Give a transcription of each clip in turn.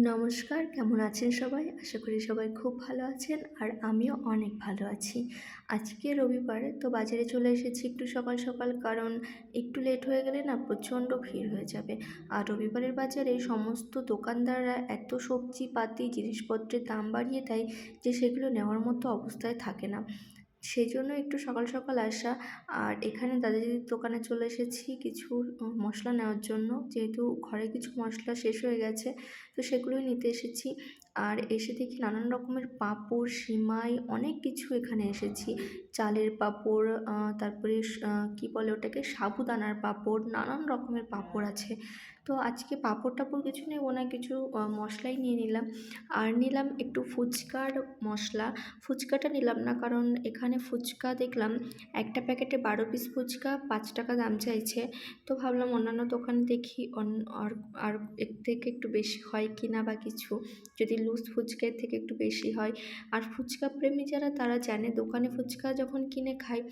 নমস্কার, কেমন আছেন সবাই? আশা করি সবাই খুব ভালো আছেন আর আমিও অনেক ভালো আছি। আজকে রবিবার, তো বাজারে চলে এসেছি একটু সকাল সকাল, কারণ একটু লেট হয়ে গেলে না প্রচণ্ড ভিড় হয়ে যাবে। আর রবিবারের বাজারে সমস্ত দোকানদাররা এত সবজিপাতি জিনিসপত্রের দাম বাড়িয়ে দেয় যে সেগুলো নেওয়ার মতো অবস্থায় থাকে না। সেজন্য একটু সকাল সকাল আসা। আর এখানে দাদাজির দোকানে চলে এসেছি কিছু মশলা নেওয়ার জন্য, যেহেতু ঘরে কিছু মশলা শেষ হয়ে গেছে, তো সেগুলোই নিতে এসেছি। আর এসে দেখি নানান রকমের পাঁপড়, সিমাই, অনেক কিছু এখানে এসেছি। চালের পাঁপড়, তারপরে কী বলে ওটাকে, সাবুদানার পাঁপড়, নানান রকমের পাঁপড় আছে। তো আজকে পাঁপড় টাপড় কিছু নেবো না, কিছু মশলাই নিয়ে নিলাম। আর নিলাম একটু ফুচকার মশলা। ফুচকাটা নিলাম না, কারণ এখানে ফুচকা দেখলাম একটা প্যাকেটে 12 পিস ফুচকা 5 টাকা দাম চাইছে। তো ভাবলাম অন্যান্য দোকানে দেখি আর এর থেকে একটু বেশি হয় কি না বা কিছু, যদি লুজ ফুচকা এর থেকে একটু বেশি হয়। আর ফুচকা প্রেমী যারা তারা জানে, দোকানে ফুচকা যখন কিনে খায়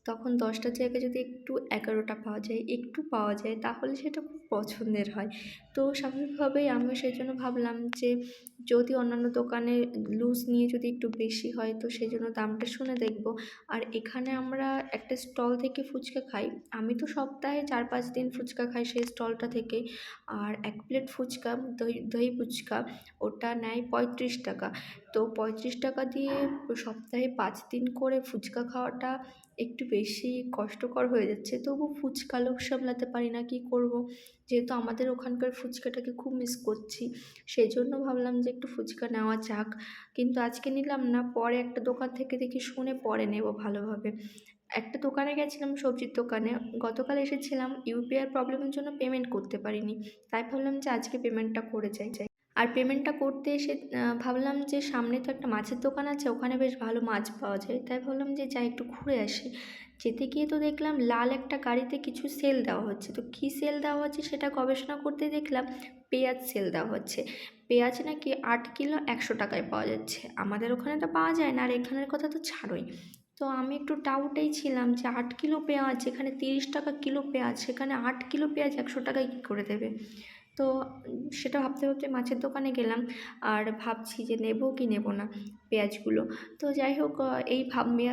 তখন 10টার জায়গায় যদি একটু 11টা পাওয়া যায়, একটু পাওয়া যায়, তাহলে সেটা খুব পছন্দের হয়। তো স্বাভাবিকভাবেই আমিও সেই জন্য ভাবলাম যে যদি অন্যান্য দোকানে লুজ নিয়ে যদি একটু বেশি হয়, তো সেই জন্য দামটা শুনে দেখব। আর এখানে আমরা একটা স্টল থেকে ফুচকা খাই। আমি তো সপ্তাহে 4-5 দিন ফুচকা খাই সেই স্টলটা থেকে। আর 1 প্লেট ফুচকা, দই দই ফুচকা, ওটা নেয় 35 টাকা। তো 35 টাকা দিয়ে সপ্তাহে 5 দিন করে ফুচকা খাওয়াটা একটু বেশি কষ্টকর হয়ে যাচ্ছে। তবু ফুচকা লোভ সামলাতে পারি না, কী করব? যেহেতু আমাদের ওখানকার ফুচকাটাকে খুব মিস করছি, সেই জন্য ভাবলাম যে একটু ফুচকা নেওয়া যাক। কিন্তু আজকে নিলাম না, পরে একটা দোকান থেকে দেখি শুনে পরে নেব ভালোভাবে। একটা দোকানে গেছিলাম, সবজির দোকানে। গতকাল এসেছিলাম, ইউপিআই প্রবলেমের জন্য পেমেন্ট করতে পারিনি। তাই ভাবলাম যে আজকে পেমেন্টটা করে যাই। আর পেমেন্টটা করতে এসে ভাবলাম যে সামনে তো একটা মাছের দোকান আছে, ওখানে বেশ ভালো মাছ পাওয়া যায়। তাই ভাবলাম যে যাই একটু ঘুরে আসি। যেতে গিয়ে তো দেখলাম লাল একটা গাড়িতে কিছু সেল দেওয়া হচ্ছে। তো কী সেল দেওয়া হচ্ছে সেটা গবেষণা করতে দেখলাম পেঁয়াজ সেল দেওয়া হচ্ছে। পেঁয়াজ নাকি 8 কিলো 100 টাকায় পাওয়া যাচ্ছে। আমাদের ওখানে তো পাওয়া যায় না, আর এখানের কথা তো ছাড়োই। তো আমি একটু ডাউটেই ছিলাম যে 8 কিলো পেঁয়াজ, যেখানে 30 টাকা কিলো পেঁয়াজ, সেখানে 8 কিলো পেঁয়াজ 100 টাকায় কী করে দেবে? তো সেটা ভাবতে ভাবতে মাছের দোকানে গেলাম। আর ভাবছি যে নেব কি নেব না পেঁয়াজগুলো। তো যাই হোক, এই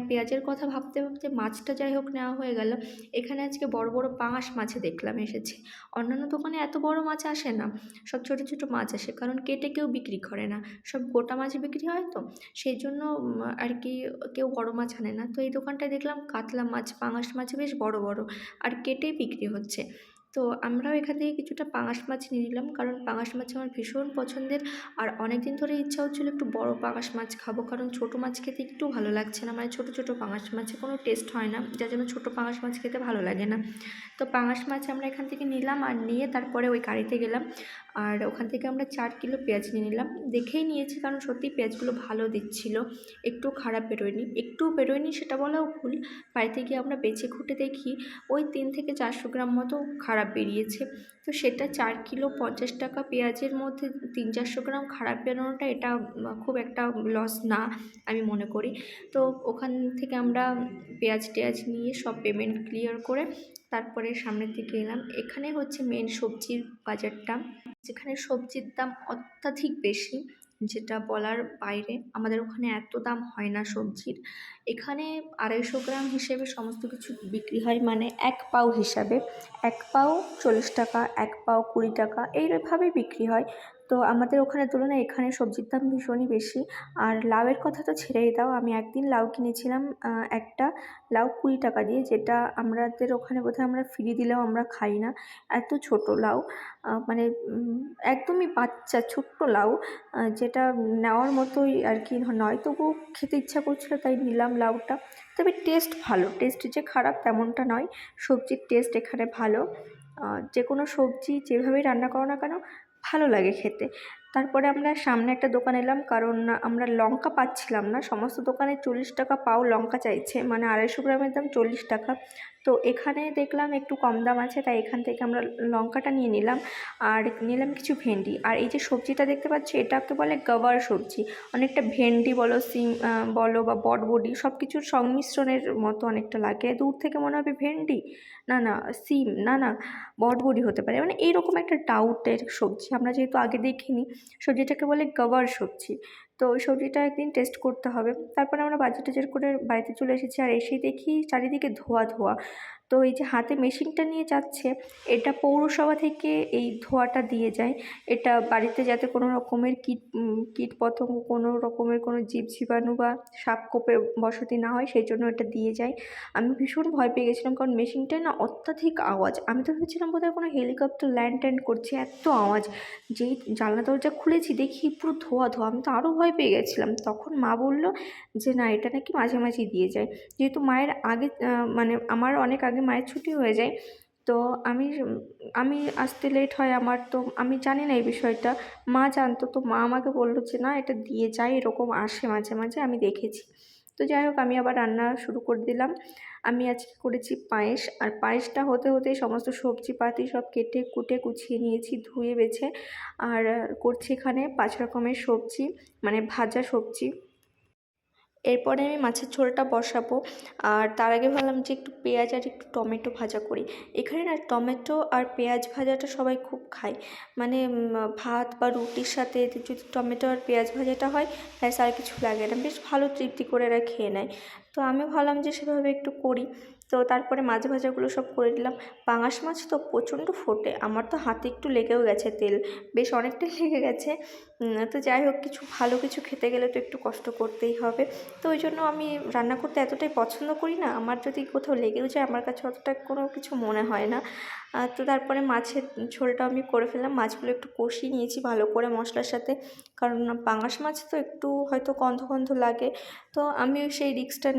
পেঁয়াজের কথা ভাবতে ভাবতে মাছটা যাই হোক নেওয়া হয়ে গেল। এখানে আজকে বড় বড় পাঙাশ মাছে দেখলাম এসেছে। অন্যান্য দোকানে এত বড় মাছ আসে না, সব ছোট ছোট মাছ আসে, কারণ কেটে কেউ বিক্রি করে না, সব গোটা মাছ বিক্রি হয়। তো সেই জন্য আর কি কেউ বড় মাছ আনে না। তো এই দোকানটায় দেখলাম কাতলা মাছ, পাঙাশ মাছ বেশ বড় বড়, আর কেটেই বিক্রি হচ্ছে। তো আমরাও এখান থেকে কিছুটা পাঙাশ মাছ নিয়ে নিলাম, কারণ পাঙাশ মাছ আমার ভীষণ পছন্দের। আর অনেক দিন ধরে ইচ্ছা হচ্ছিলো একটু বড় পাঙাশ মাছ খাবো, কারণ ছোটো মাছ খেতে একটু ভালো লাগছে না। মানে ছোটো ছোটো পাঙাশ মাছে কোনো টেস্ট হয় না, যার জন্য ছোটো পাঙাশ মাছ খেতে ভালো লাগে না। তো পাঙাশ মাছ আমরা এখান থেকে নিলাম, আর নিয়ে তারপরে ওই গাড়িতে গেলাম। আর ওখান থেকে আমরা 4 কিলো পেঁয়াজ নিয়ে নিলাম। দেখেই নিয়েছি, কারণ সত্যিই পেঁয়াজগুলো ভালো দিচ্ছিলো, একটু খারাপ বেরোয়নি। একটুও বেরোয়নি সেটা বলাও ভুল। বাড়িতে গিয়ে আমরা বেছে খুঁটে দেখি ওই 300 থেকে 400 গ্রাম মতো খারাপ বেরিয়েছে। তো সেটা 4 কিলো 50 টাকা পেঁয়াজের মধ্যে 300-400 গ্রাম খারাপ বেরোনোটা, এটা খুব একটা লস না আমি মনে করি। তো ওখান থেকে আমরা পেঁয়াজ টেয়াজ নিয়ে সব পেমেন্ট ক্লিয়ার করে তারপরে সামনের দিকে এলাম। এখানে হচ্ছে মেন সবজির বাজারটা, যেখানে সবজির দাম অত্যাধিক বেশি, যেটা বলার বাইরে। আমাদের ওখানে এত দাম হয় না সবজির। এখানে 250 গ্রাম হিসেবে সমস্ত কিছু বিক্রি হয়, মানে 1 পাও হিসাবে। 1 পাও 40 টাকা, 1 পাও 20 টাকা, এইভাবেই বিক্রি হয়। তো আমাদের ওখানের তুলনায় এখানে সবজির দাম ভীষণই বেশি। আর লাউয়ের কথা তো ছেড়েই দাও, আমি একদিন লাউ কিনেছিলাম, একটা লাউ 20 টাকা দিয়ে, যেটা আমাদের ওখানে বোধহয় আমরা ফ্রি দিলেও আমরা খাই না। এত ছোট লাউ, মানে একদমই বাচ্চা ছোট্ট লাউ, যেটা নেওয়ার মতোই আর কি নয়, তবুও খেতে ইচ্ছা করছিলো তাই নিলাম লাউটা। তবে টেস্ট ভালো, টেস্ট যে খারাপ তেমনটা নয়, সবজির টেস্ট এখানে ভালো। যে কোনো সবজি যেভাবেই রান্না করো না কেন ভালো লাগে খেতে। তারপরে আমরা সামনে একটা দোকান এলাম, কারণ আমরা লঙ্কা পাচ্ছিলাম না। সমস্ত দোকানে 40 টাকা পাও লঙ্কা চাইছে, মানে 250 গ্রামের দাম 40 টাকা। তো এখানে দেখলাম একটু কম দাম আছে, তাই এখান থেকে আমরা লঙ্কাটা নিয়ে নিলাম। আর নিলাম কিছু ভেন্ডি। আর এই যে সবজিটা দেখতে পাচ্ছি, এটাকে বলে গাওয়ার সবজি। অনেকটা ভেন্ডি বলো, সিম বলো, বা বটবডি, সব কিছুর সংমিশ্রণের মতো অনেকটা লাগে। দূর থেকে মনে হবে ভেন্ডি, না না সিম, না না বটবডি হতে পারে, মানে এইরকম একটা ডাউটের সবজি। আমরা যেহেতু আগে দেখিনি, সবজিটাকে বলে গাওয়ার সবজি। তো ওই সবজিটা একদিন টেস্ট করতে হবে। তারপরে আমরা বাজার টাজার করে বাড়িতে চলে এসেছি, আর এসেই দেখি চারিদিকে ধোঁয়া ধোঁয়া। তো এই যে হাতে মেশিনটা নিয়ে যাচ্ছে, এটা পৌরসভা থেকে এই ধোঁয়াটা দিয়ে যায়। এটা বাড়িতে যাতে কোনো রকমের কীটপতঙ্গ, কোনো রকমের কোনো জীবাণু বা সাপখোপের বসতি না হয়, সেই জন্য এটা দিয়ে যায়। আমি ভীষণ ভয় পেয়ে গেছিলাম, কারণ মেশিনটায় না অত্যাধিক আওয়াজ। আমি তো ভেবেছিলাম বোধহয় কোনো হেলিকপ্টার ল্যান্ড ট্যান্ড করছে, এত আওয়াজ। যেই জানলা দরজা খুলেছি দেখি পুরো ধোঁয়া ধোঁয়া, আমি তো আরও ভয় পেয়ে গেছিলাম। তখন মা বলল যে না, এটা নাকি মাঝে মাঝেই দিয়ে যায়। যেহেতু মায়ের আগে মানে আমার অনেক আগে মায়ের ছুটি হয়ে যায়, তো আমি আসতে লেট হয় আমার, তো আমি জানি না এই বিষয়টা। মা জানতো, তো মা আমাকে বললো যে না, এটা দিয়ে যায়, এরকম আসে মাঝে মাঝে, আমি দেখেছি। তো যাই হোক, আমি আবার রান্না শুরু করে দিলাম। আমি আজকে করেছি পায়েস, আর পায়েসটা হতে হতেই সমস্ত সবজিপাতি সব কেটে কুটে গুছিয়ে নিয়েছি, ধুয়ে বেছে। আর করছি এখানে 5 রকমের সবজি, মানে ভাজা সবজি। এরপরে আমি মাছের ঝোলটা বসাবো, আর তার আগে ভাবলাম যে একটু পেঁয়াজ আর একটু টমেটো ভাজা করি। এখানে না টমেটো আর পেঁয়াজ ভাজাটা সবাই খুব খায়, মানে ভাত বা রুটির সাথে যদি টমেটো আর পেঁয়াজ ভাজাটা হয়, ব্যাস আর কিছু লাগে না, বেশ ভালো তৃপ্তি করে এরা খেয়ে নেয়। তো আমি ভাবলাম যে সেভাবে একটু করি। তো তারপরে মাছ ভাজাগুলো সব করে দিলাম। পাঙাশ মাছ তো প্রচণ্ড ফোটে, আমার তো হাতে একটু লেগেও গেছে তেল, বেশ অনেকটাই লেগে গেছে। তো যাই হোক, কিছু ভালো কিছু খেতে গেলে তো একটু কষ্ট করতেই হবে। তো ওই জন্য আমি রান্না করতে এতটাই পছন্দ করি না, আমার যদি কোথাও লেগেও যায় আমার কাছে অতটা কোনো কিছু মনে হয় না। তো তারপরে মাছের ঝোলটা আমি করে ফেললাম। মাছগুলো একটু কষিয়ে নিয়েছি ভালো করে মশলার সাথে, কারণ পাঙাশ মাছ তো একটু হয়তো গন্ধ গন্ধ লাগে। তো আমিও সেই রিস্কটা